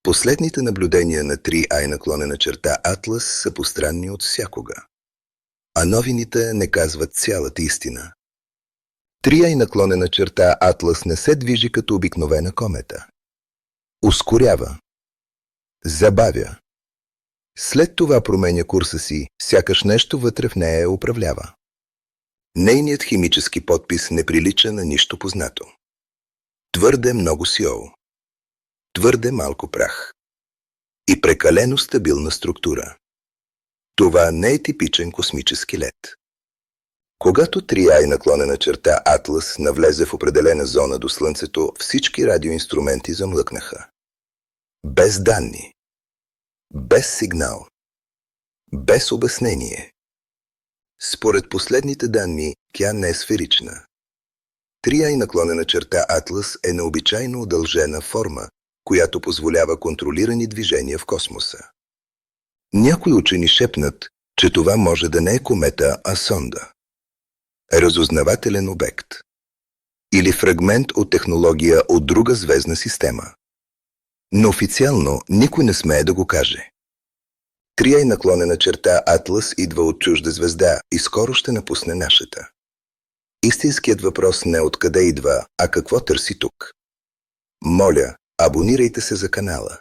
Последните наблюдения на 3i Атлас са постранни от всякога. А новините не казват цялата истина. 3i Атлас не се движи като обикновена комета. Ускорява. Забавя. След това променя курса си, сякаш нещо вътре в нея я управлява. Нейният химически подпис не прилича на нищо познато. Твърде много сиол. Твърде малко прах. И прекалено стабилна структура. Това не е типичен космически лет. Когато 3i Атлас навлезе в определена зона до Слънцето, всички радиоинструменти замлъкнаха. Без данни. Без сигнал. Без обяснение. Според последните данни, тя не е сферична. 3i Атлас е необичайно удължена форма, която позволява контролирани движения в космоса. Някои учени шепнат, че това може да не е комета, а сонда. Разузнавателен обект. Или фрагмент от технология от друга звездна система. Но официално никой не смее да го каже. 3i Атлас идва от чужда звезда и скоро ще напусне нашата. Истинският въпрос не е откъде идва, а какво търси тук. Моля, абонирайте се за канала.